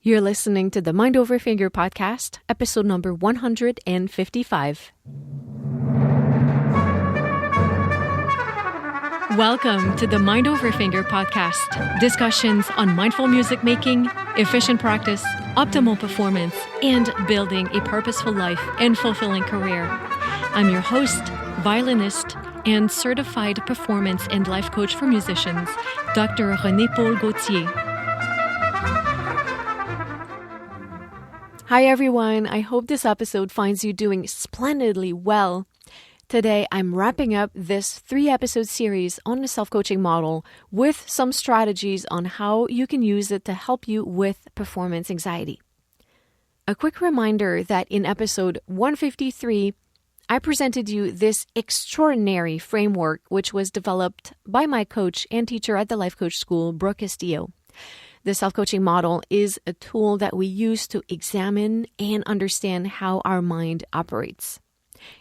You're listening to the Mind Over Finger podcast, episode number 155. Welcome to the Mind Over Finger podcast. Discussions on mindful music making, efficient practice, optimal performance, and building a purposeful life and fulfilling career. I'm your host, violinist, and certified performance and life coach for musicians, Dr. René-Paul Gauthier. Hi everyone, I hope this episode finds you doing splendidly well. Today, I'm wrapping up this 3-episode series on the self-coaching model with some strategies on how you can use it to help you with performance anxiety. A quick reminder that in episode 153, I presented you this extraordinary framework which was developed by my coach and teacher at the Life Coach School, Brooke Castillo. The self-coaching model is a tool that we use to examine and understand how our mind operates.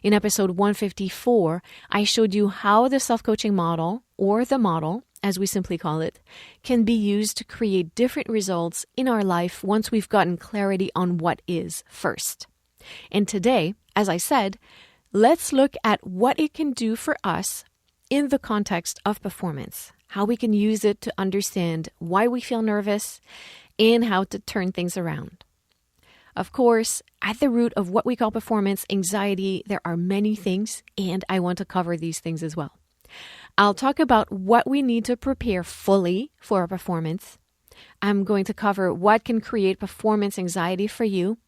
In episode 154, I showed you how the self-coaching model, or the model, as we simply call it, can be used to create different results in our life once we've gotten clarity on what is first. And today, as I said, let's look at what it can do for us in the context of performance, how we can use it to understand why we feel nervous and how to turn things around. Of course, at the root of what we call performance anxiety, there are many things, and I want to cover these things as well. I'll talk about what we need to prepare fully for a performance. I'm going to cover what can create performance anxiety for you,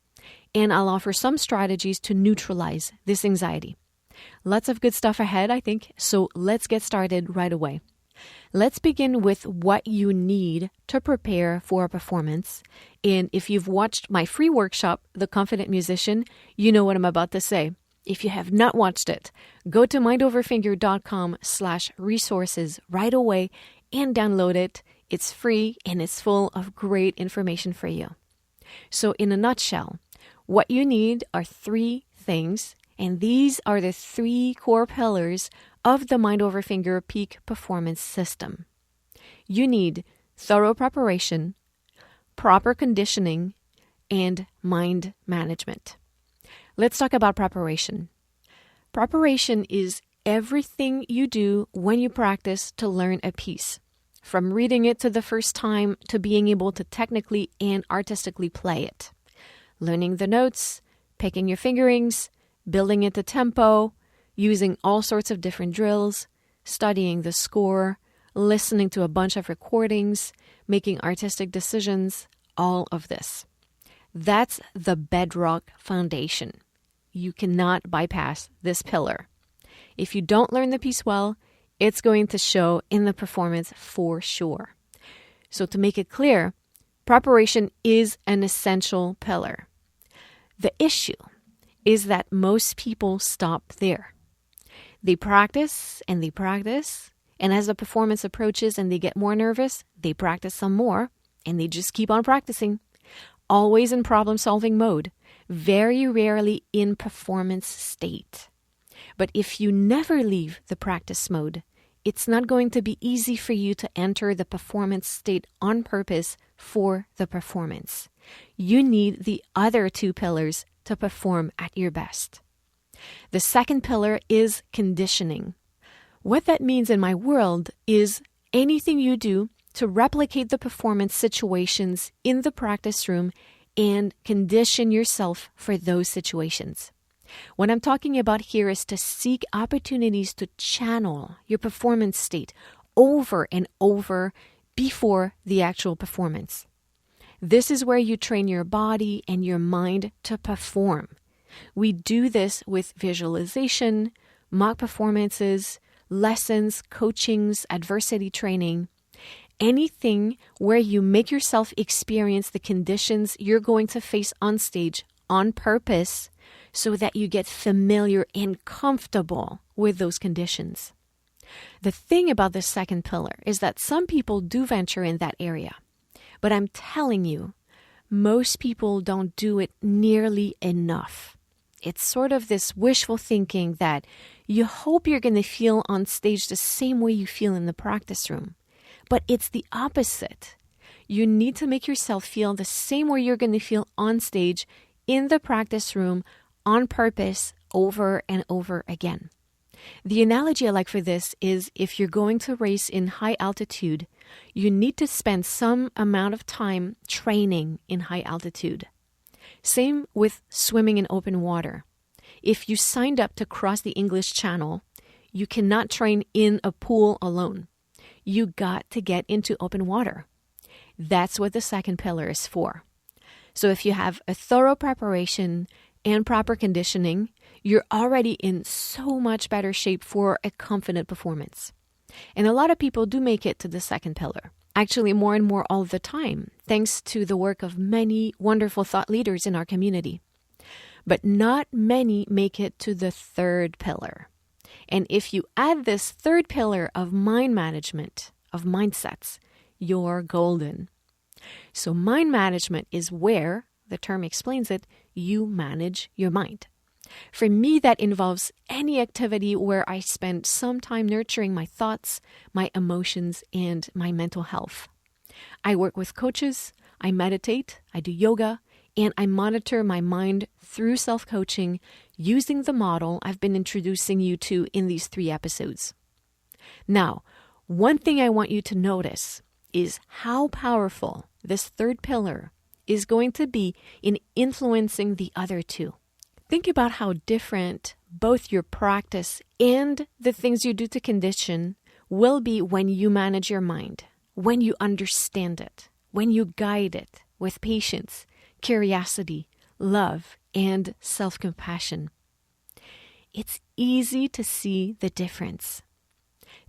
and I'll offer some strategies to neutralize this anxiety. Lots of good stuff ahead, I think, so let's get started right away. Let's begin with what you need to prepare for a performance. And if you've watched my free workshop, The Confident Musician, you know what I'm about to say. If you have not watched it, go to mindoverfinger.com/resources right away and download it. It's free and it's full of great information for you. So in a nutshell, what you need are 3 things, and these are the 3 core pillars of the Mind Over Finger Peak Performance System. You need thorough preparation, proper conditioning, and mind management. Let's talk about preparation. Preparation is everything you do when you practice to learn a piece, from reading it to the first time to being able to technically and artistically play it. Learning the notes, picking your fingerings, building it to tempo, using all sorts of different drills, studying the score, listening to a bunch of recordings, making artistic decisions, all of this. That's the bedrock foundation. You cannot bypass this pillar. If you don't learn the piece well, it's going to show in the performance for sure. So to make it clear, preparation is an essential pillar. The issue is that most people stop there. They practice, and as the performance approaches and they get more nervous, they practice some more, and they just keep on practicing. Always in problem-solving mode, very rarely in performance state. But if you never leave the practice mode, it's not going to be easy for you to enter the performance state on purpose for the performance. You need the other 2 pillars to perform at your best. The second pillar is conditioning. What that means in my world is anything you do to replicate the performance situations in the practice room and condition yourself for those situations. What I'm talking about here is to seek opportunities to channel your performance state over and over before the actual performance. This is where you train your body and your mind to perform. We do this with visualization, mock performances, lessons, coachings, adversity training, anything where you make yourself experience the conditions you're going to face on stage on purpose so that you get familiar and comfortable with those conditions. The thing about the second pillar is that some people do venture in that area, but I'm telling you, most people don't do it nearly enough. It's sort of this wishful thinking that you hope you're going to feel on stage the same way you feel in the practice room. But it's the opposite. you need to make yourself feel the same way you're going to feel on stage in the practice room on purpose over and over again. The analogy I like for this is if you're going to race in high altitude, you need to spend some amount of time training in high altitude. Same with swimming in open water. If you signed up to cross the English Channel, you cannot train in a pool alone. You got to get into open water. That's what the second pillar is for. So if you have a thorough preparation and proper conditioning, you're already in so much better shape for a confident performance. And a lot of people do make it to the second pillar. Actually, more and more all the time, thanks to the work of many wonderful thought leaders in our community. But not many make it to the third pillar. And if you add this third pillar of mind management, of mindsets, you're golden. So mind management is where, the term explains it, you manage your mind. For me, that involves any activity where I spend some time nurturing my thoughts, my emotions, and my mental health. I work with coaches, I meditate, I do yoga, and I monitor my mind through self-coaching using the model I've been introducing you to in these 3 episodes. Now, one thing I want you to notice is how powerful this third pillar is going to be in influencing the other 2. Think about how different both your practice and the things you do to condition will be when you manage your mind, when you understand it, when you guide it with patience, curiosity, love, and self-compassion. It's easy to see the difference.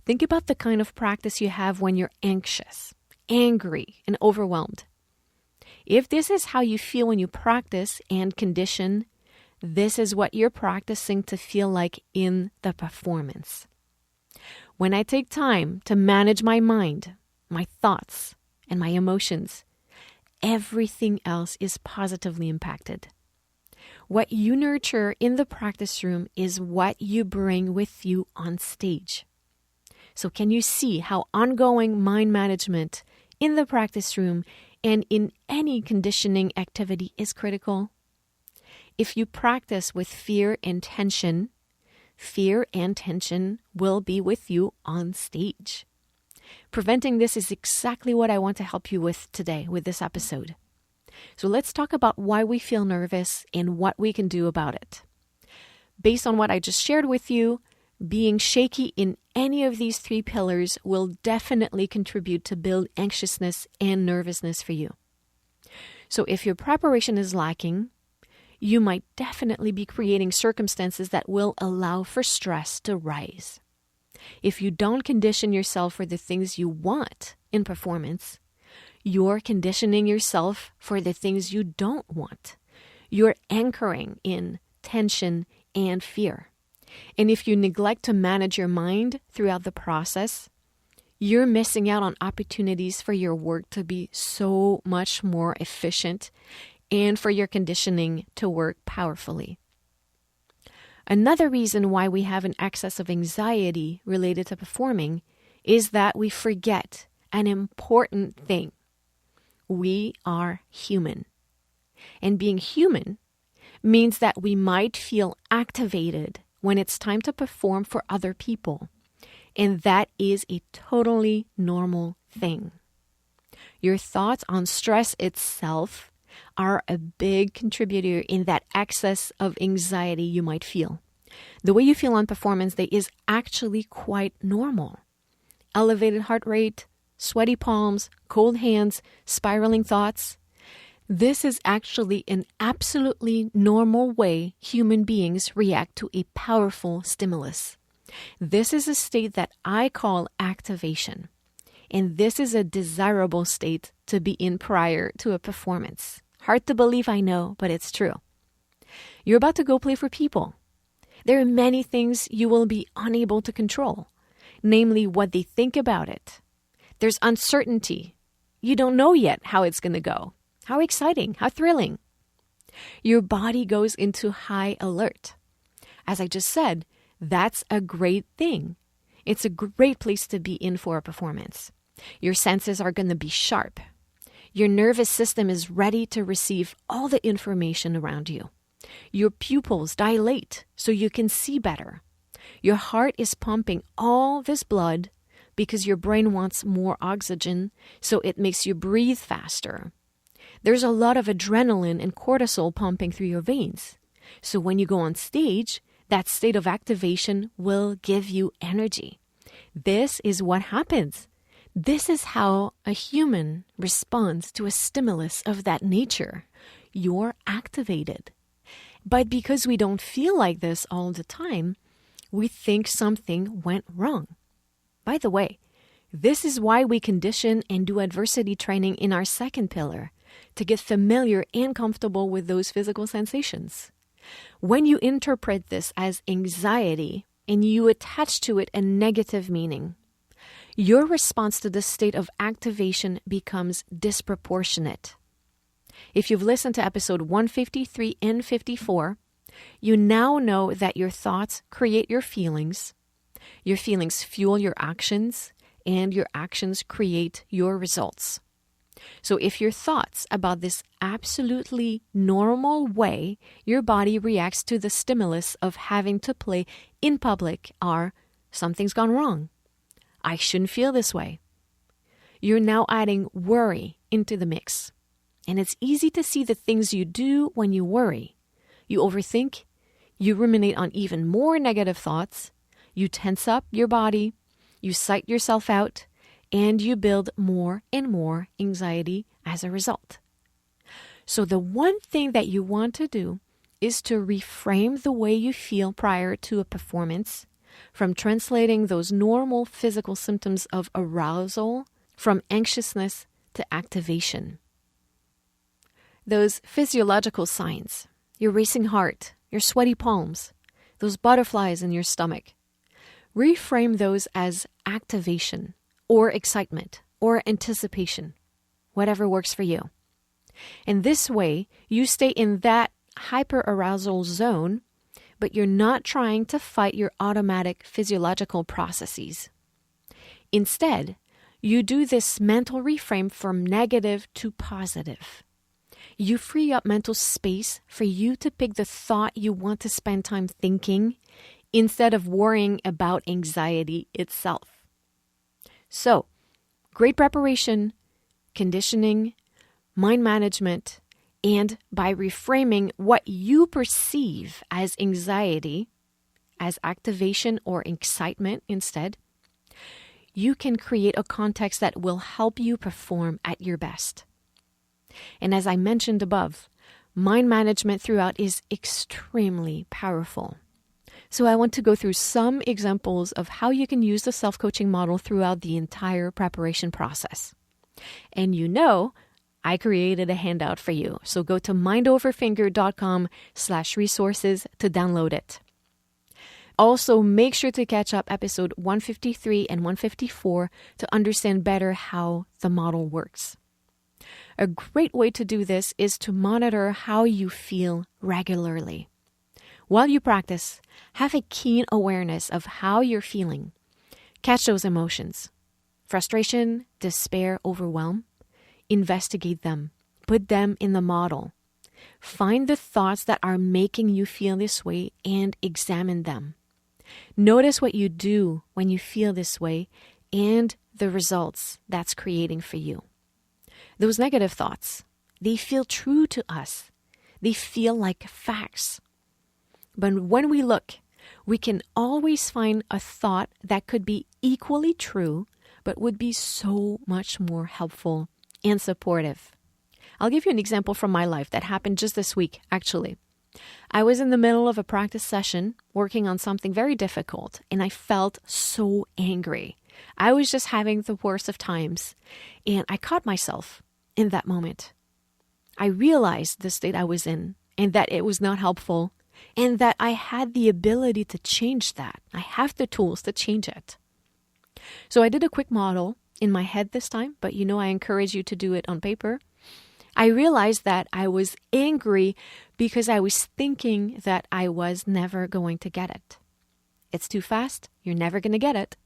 Think about the kind of practice you have when you're anxious, angry, and overwhelmed. If this is how you feel when you practice and condition, this is what you're practicing to feel like in the performance. When I take time to manage my mind, my thoughts, and my emotions, everything else is positively impacted. What you nurture in the practice room is what you bring with you on stage. So can you see how ongoing mind management in the practice room and in any conditioning activity is critical? If you practice with fear and tension will be with you on stage. Preventing this is exactly what I want to help you with today with this episode. So let's talk about why we feel nervous and what we can do about it. Based on what I just shared with you, being shaky in any of these 3 pillars will definitely contribute to build anxiousness and nervousness for you. So if your preparation is lacking, you might definitely be creating circumstances that will allow for stress to rise. If you don't condition yourself for the things you want in performance, you're conditioning yourself for the things you don't want. You're anchoring in tension and fear. And if you neglect to manage your mind throughout the process, you're missing out on opportunities for your work to be so much more efficient and for your conditioning to work powerfully. Another reason why we have an excess of anxiety related to performing is that we forget an important thing. We are human. And being human means that we might feel activated when it's time to perform for other people. And that is a totally normal thing. Your thoughts on stress itself are a big contributor in that excess of anxiety you might feel. The way you feel on performance day is actually quite normal. Elevated heart rate, sweaty palms, cold hands, spiraling thoughts. This is actually an absolutely normal way human beings react to a powerful stimulus. This is a state that I call activation. And this is a desirable state to be in prior to a performance. Hard to believe, I know, but it's true. You're about to go play for people. There are many things you will be unable to control, namely what they think about it. There's uncertainty. You don't know yet how it's going to go. How exciting, how thrilling. Your body goes into high alert. As I just said, that's a great thing. It's a great place to be in for a performance. Your senses are going to be sharp. Your nervous system is ready to receive all the information around you. Your pupils dilate so you can see better. Your heart is pumping all this blood because your brain wants more oxygen, so it makes you breathe faster. There's a lot of adrenaline and cortisol pumping through your veins. So when you go on stage, that state of activation will give you energy. This is what happens. This is how a human responds to a stimulus of that nature. You're activated. But because we don't feel like this all the time, we think something went wrong. By the way, this is why we condition and do adversity training in our second pillar, to get familiar and comfortable with those physical sensations. When you interpret this as anxiety and you attach to it a negative meaning, your response to the state of activation becomes disproportionate. If you've listened to episode 153 and 54, you now know that your thoughts create your feelings fuel your actions, and your actions create your results. So if your thoughts about this absolutely normal way your body reacts to the stimulus of having to play in public are, something's gone wrong, I shouldn't feel this way, you're now adding worry into the mix. And it's easy to see the things you do when you worry. You overthink, you ruminate on even more negative thoughts, you tense up your body, you psych yourself out, and you build more and more anxiety as a result. So the one thing that you want to do is to reframe the way you feel prior to a performance, from translating those normal physical symptoms of arousal from anxiousness to activation. Those physiological signs, your racing heart, your sweaty palms, those butterflies in your stomach, reframe those as activation or excitement or anticipation, whatever works for you. And this way, you stay in that hyperarousal zone, but you're not trying to fight your automatic physiological processes. Instead, you do this mental reframe from negative to positive. You free up mental space for you to pick the thought you want to spend time thinking instead of worrying about anxiety itself. So, great preparation, conditioning, mind management, and by reframing what you perceive as anxiety, as activation or excitement instead, you can create a context that will help you perform at your best. And as I mentioned above, mind management throughout is extremely powerful. So I want to go through some examples of how you can use the self-coaching model throughout the entire preparation process. And you know, I created a handout for you. So go to mindoverfinger.com/resources to download it. Also, make sure to catch up episode 153 and 154 to understand better how the model works. A great way to do this is to monitor how you feel regularly. While you practice, have a keen awareness of how you're feeling. Catch those emotions. Frustration, despair, overwhelm. Investigate them. Put them in the model. Find the thoughts that are making you feel this way and examine them. Notice what you do when you feel this way and the results that's creating for you. Those negative thoughts, they feel true to us. They feel like facts. But when we look, we can always find a thought that could be equally true, but would be so much more helpful and supportive. I'll give you an example from my life that happened just this week, actually. I was in the middle of a practice session working on something very difficult, and I felt so angry. I was just having the worst of times, and I caught myself in that moment. I realized the state I was in and that it was not helpful and that I had the ability to change that. I have the tools to change it. So I did a quick model in my head this time, but I encourage you to do it on paper. I realized that I was angry because I was thinking that I was never going to get it. It's too fast. You're never going to get it.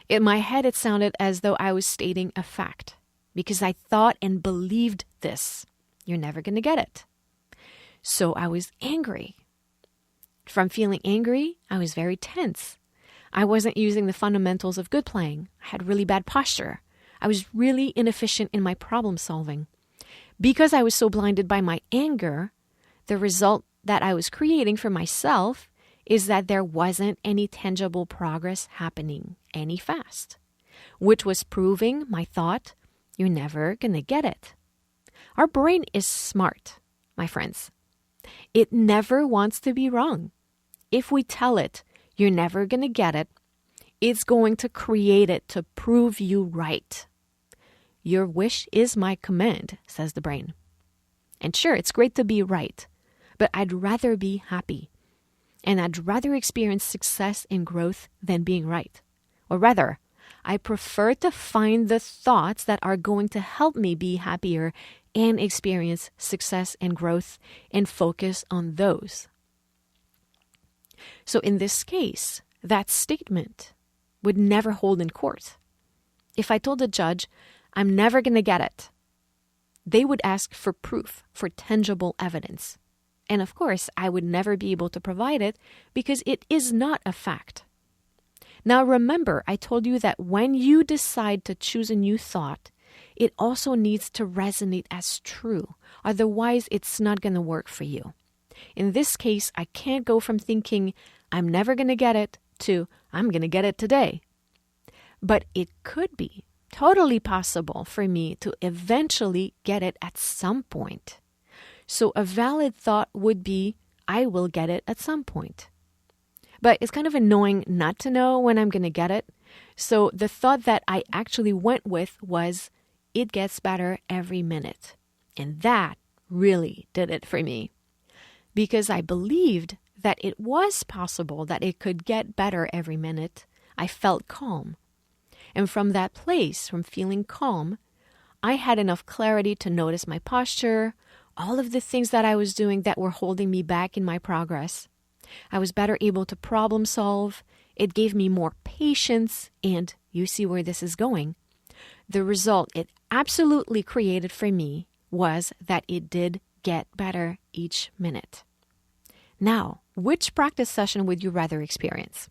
In my head, it sounded as though I was stating a fact. because I thought and believed this. You're never going to get it. So I was angry. From feeling angry, I was very tense. I wasn't using the fundamentals of good playing. I had really bad posture. I was really inefficient in my problem solving. Because I was so blinded by my anger, the result that I was creating for myself is that there wasn't any tangible progress happening any fast, which was proving my thought, you're never going to get it. Our brain is smart, my friends. It never wants to be wrong. If we tell it, you're never going to get it, it's going to create it to prove you right. Your wish is my command, says the brain. And sure, it's great to be right, but I'd rather be happy. And I'd rather experience success and growth than being right. Or rather, I prefer to find the thoughts that are going to help me be happier and experience success and growth and focus on those. So in this case, that statement would never hold in court. If I told a judge, I'm never going to get it, they would ask for proof, for tangible evidence. And of course, I would never be able to provide it because it is not a fact. Now remember, I told you that when you decide to choose a new thought, it also needs to resonate as true. Otherwise, it's not going to work for you. In this case, I can't go from thinking, I'm never going to get it, to I'm going to get it today. But it could be totally possible for me to eventually get it at some point. So a valid thought would be, I will get it at some point. But it's kind of annoying not to know when I'm going to get it. So the thought that I actually went with was, it gets better every minute. And that really did it for me. Because I believed that it was possible that it could get better every minute, I felt calm. And from that place, from feeling calm, I had enough clarity to notice my posture, all of the things that I was doing that were holding me back in my progress. I was better able to problem solve. It gave me more patience, and you see where this is going. The result it absolutely created for me was that it did get better each minute. Now, which practice session would you rather experience?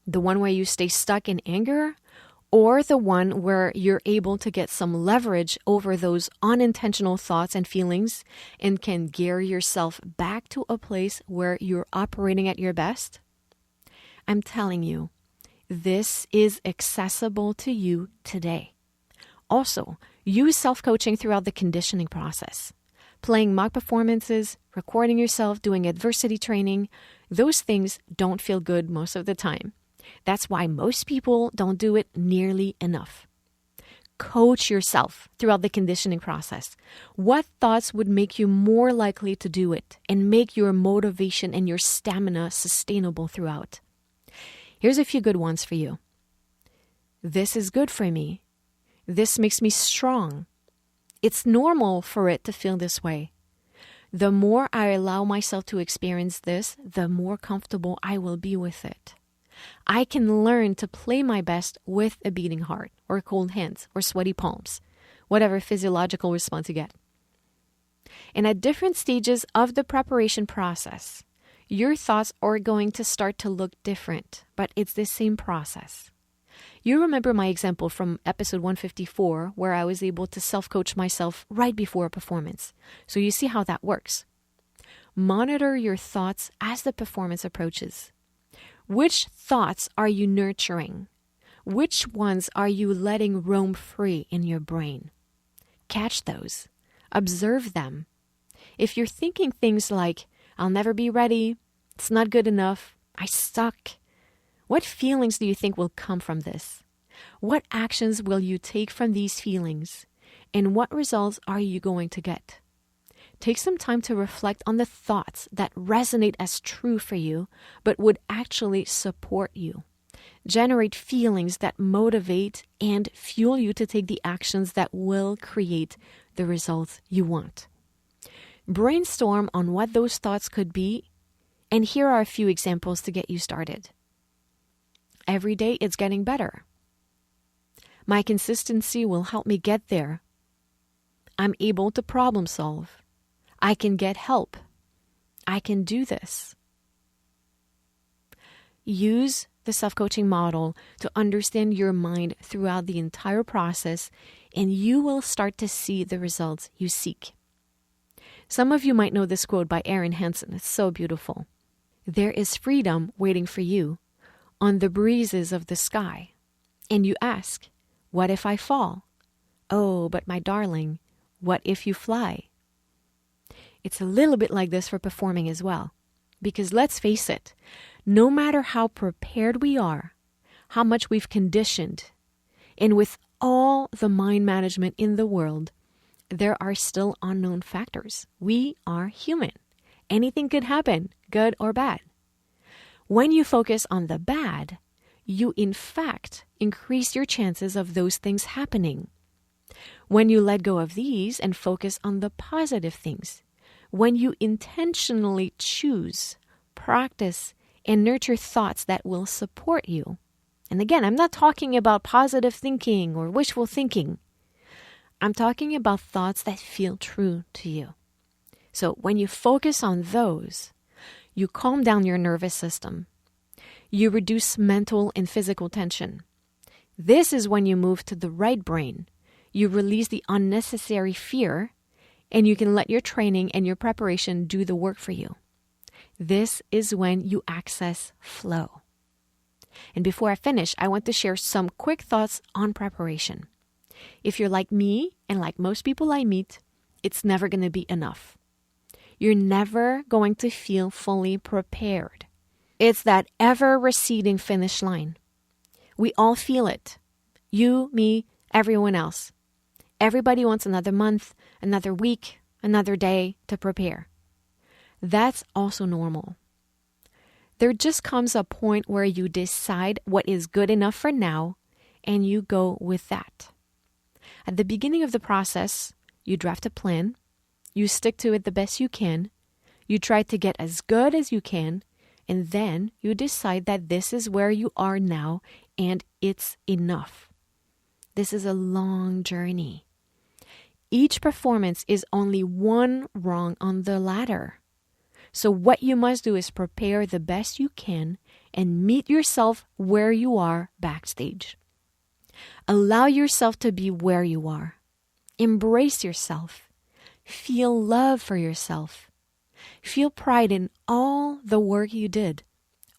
The one where you stay stuck in anger, or the one where you're able to get some leverage over those unintentional thoughts and feelings and can gear yourself back to a place where you're operating at your best? I'm telling you, this is accessible to you today. Also, use self-coaching throughout the conditioning process. Playing mock performances, recording yourself, doing adversity training, those things don't feel good most of the time. That's why most people don't do it nearly enough. Coach yourself throughout the conditioning process. What thoughts would make you more likely to do it and make your motivation and your stamina sustainable throughout? Here's a few good ones for you. This is good for me. This makes me strong. It's normal for it to feel this way. The more I allow myself to experience this, the more comfortable I will be with it. I can learn to play my best with a beating heart, or cold hands, or sweaty palms, whatever physiological response you get. And at different stages of the preparation process, your thoughts are going to start to look different, but it's the same process. You remember my example from episode 154, where I was able to self-coach myself right before a performance. So you see how that works. Monitor your thoughts as the performance approaches. Which thoughts are you nurturing? Which ones are you letting roam free in your brain? Catch those. Observe them. If you're thinking things like, I'll never be ready, it's not good enough, I suck, what feelings do you think will come from this? What actions will you take from these feelings? And what results are you going to get? Take some time to reflect on the thoughts that resonate as true for you, but would actually support you. Generate feelings that motivate and fuel you to take the actions that will create the results you want. Brainstorm on what those thoughts could be, and here are a few examples to get you started. Every day it's getting better. My consistency will help me get there. I'm able to problem solve. I can get help. I can do this. Use the self-coaching model to understand your mind throughout the entire process, and you will start to see the results you seek. Some of you might know this quote by Aaron Hansen. It's so beautiful. There is freedom waiting for you on the breezes of the sky. And you ask, what if I fall? Oh, but my darling, what if you fly? It's a little bit like this for performing as well. Because let's face it, no matter how prepared we are, how much we've conditioned, and with all the mind management in the world, there are still unknown factors. We are human. Anything could happen, good or bad. When you focus on the bad, you in fact increase your chances of those things happening. When you let go of these and focus on the positive things, when you intentionally choose, practice, and nurture thoughts that will support you. And again, I'm not talking about positive thinking or wishful thinking. I'm talking about thoughts that feel true to you. So when you focus on those, you calm down your nervous system. You reduce mental and physical tension. This is when you move to the right brain. You release the unnecessary fear, and you can let your training and your preparation do the work for you. This is when you access flow. And before I finish, I want to share some quick thoughts on preparation. If you're like me and like most people I meet, it's never going to be enough. You're never going to feel fully prepared. It's that ever-receding finish line. We all feel it. You, me, everyone else. Everybody wants another month, another week, another day to prepare. That's also normal. There just comes a point where you decide what is good enough for now, and you go with that. At the beginning of the process, you draft a plan, you stick to it the best you can, you try to get as good as you can, and then you decide that this is where you are now and it's enough. This is a long journey. Each performance is only one rung on the ladder. So what you must do is prepare the best you can and meet yourself where you are backstage. Allow yourself to be where you are. Embrace yourself. Feel love for yourself. Feel pride in all the work you did,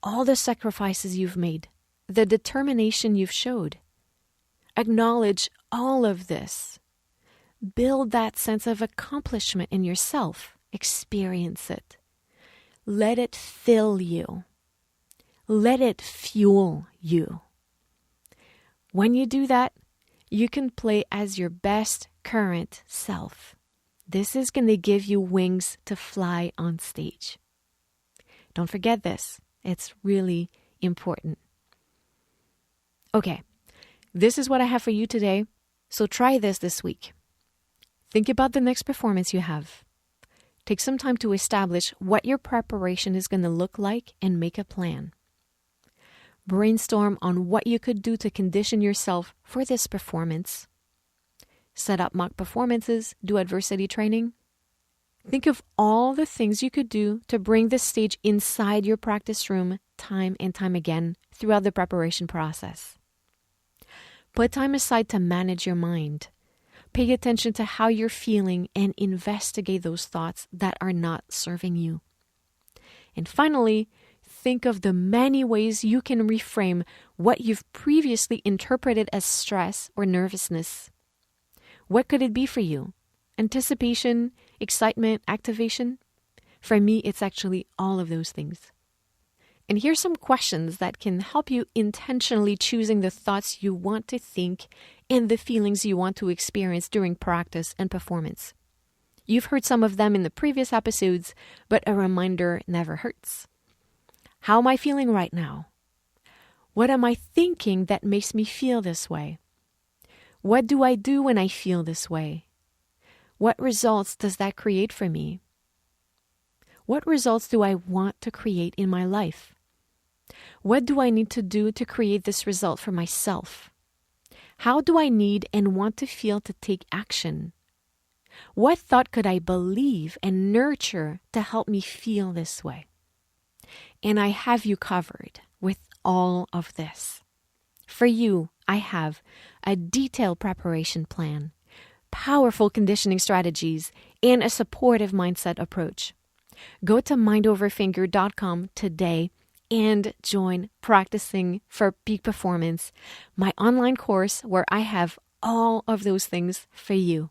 all the sacrifices you've made, the determination you've showed. Acknowledge all of this. Build that sense of accomplishment in yourself. Experience it. Let it fill you. Let it fuel you. When you do that, you can play as your best current self. This is going to give you wings to fly on stage. Don't forget this. It's really important. Okay, this is what I have for you today. So try this week. Think about the next performance you have. Take some time to establish what your preparation is going to look like and make a plan. Brainstorm on what you could do to condition yourself for this performance. Set up mock performances, do adversity training. Think of all the things you could do to bring this stage inside your practice room time and time again throughout the preparation process. Put time aside to manage your mind. Pay attention to how you're feeling and investigate those thoughts that are not serving you. And finally, think of the many ways you can reframe what you've previously interpreted as stress or nervousness. What could it be for you? Anticipation, excitement, activation? For me, it's actually all of those things. And here's some questions that can help you intentionally choosing the thoughts you want to think and the feelings you want to experience during practice and performance. You've heard some of them in the previous episodes, but a reminder never hurts. How am I feeling right now? What am I thinking that makes me feel this way? What do I do when I feel this way? What results does that create for me? What results do I want to create in my life? What do I need to do to create this result for myself? How do I need and want to feel to take action? What thought could I believe and nurture to help me feel this way? And I have you covered with all of this. For you, I have a detailed preparation plan, powerful conditioning strategies, and a supportive mindset approach. Go to mindoverfinger.com today and join Practicing for Peak Performance, my online course where I have all of those things for you.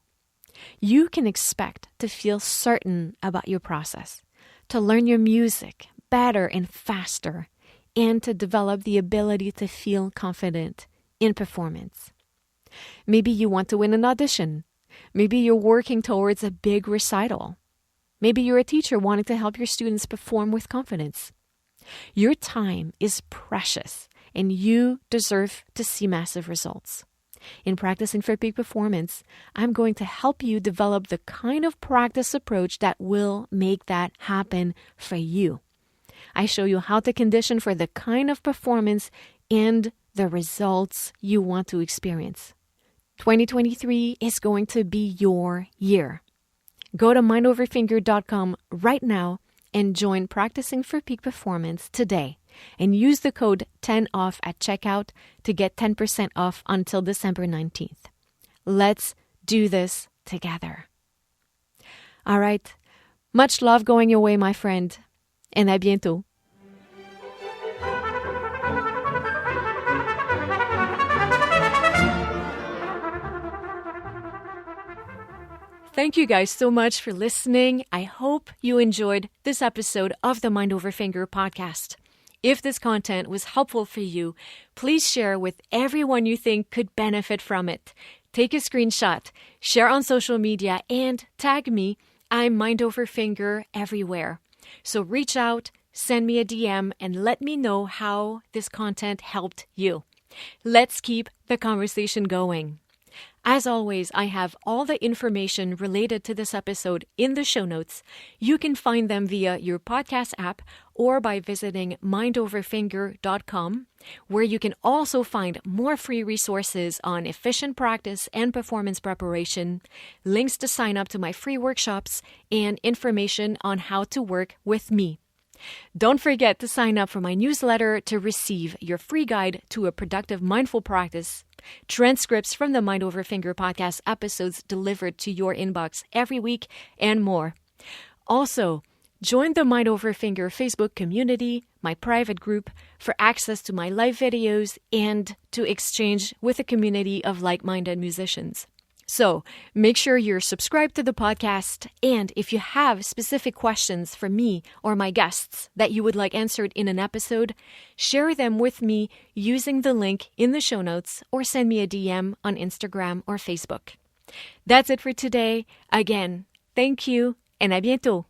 You can expect to feel certain about your process, to learn your music better and faster, and to develop the ability to feel confident in performance. Maybe you want to win an audition. Maybe you're working towards a big recital. Maybe you're a teacher wanting to help your students perform with confidence. Your time is precious, and you deserve to see massive results. In Practicing for Peak Performance, I'm going to help you develop the kind of practice approach that will make that happen for you. I show you how to condition for the kind of performance and the results you want to experience. 2023 is going to be your year. Go to mindoverfinger.com right now and join Practicing for Peak Performance today and use the code 10OFF at checkout to get 10% off until December 19th. Let's do this together. All right. Much love going your way, my friend. And à bientôt. Thank you guys so much for listening. I hope you enjoyed this episode of the Mind Over Finger podcast. If this content was helpful for you, please share with everyone you think could benefit from it. Take a screenshot, share on social media, and tag me. I'm Mind Over Finger everywhere. So reach out, send me a DM, and let me know how this content helped you. Let's keep the conversation going. As always, I have all the information related to this episode in the show notes. You can find them via your podcast app or by visiting mindoverfinger.com, where you can also find more free resources on efficient practice and performance preparation, links to sign up to my free workshops, and information on how to work with me. Don't forget to sign up for my newsletter to receive your free guide to a productive mindful practice, transcripts from the Mind Over Finger podcast episodes delivered to your inbox every week, and more. Also, join the Mind Over Finger Facebook community, my private group, for access to my live videos and to exchange with a community of like-minded musicians. So make sure you're subscribed to the podcast, and if you have specific questions for me or my guests that you would like answered in an episode, share them with me using the link in the show notes or send me a DM on Instagram or Facebook. That's it for today. Again, thank you, and à bientôt.